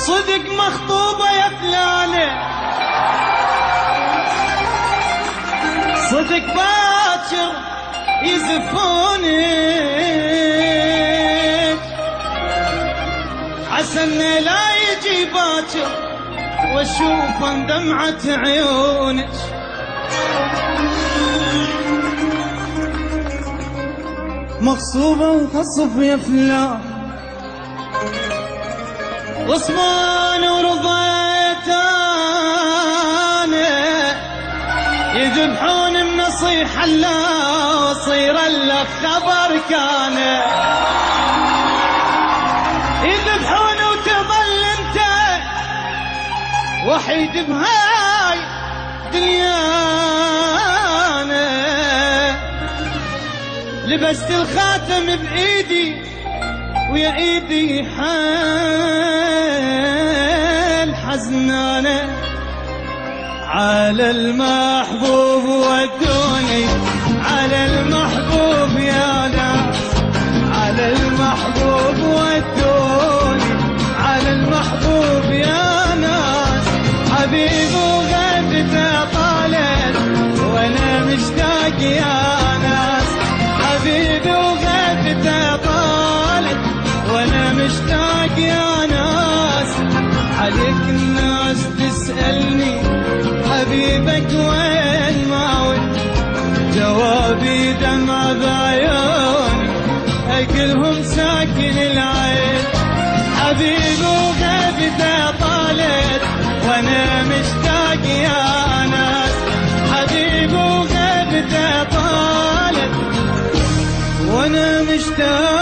صدق مخطوبة يا فلانة، صدق باكر يزفونك، حسن لا يجي باكر واشوف دمعة عيونك. مغصوبة وخصف يا فلان، غصبان ورضيت انا يذبحون النصيحة لا صير الا خبر كان، يذبحون وتظل انت وحيد بهاي دنيانا. لبست الخاتم بايدي ويا ايدي حال حزنانه، على المحبوب ودوني، على المحبوب يا ناس، على المحبوب ودوني، على المحبوب يا ناس. حبيب وغيبته طالت وانا مشتاق يا ناس، حبيبي وغيبته طالت وانا مشتاق يا ناس. عليك الناس تسألني حبيبك وين ما وين، جوابي دمع بعيوني اقلهم ساكن العين. حبيبي وغيبته طالت وانا مشتاق يا ناس، حبيبي وغيبته طالت وانا مشتاق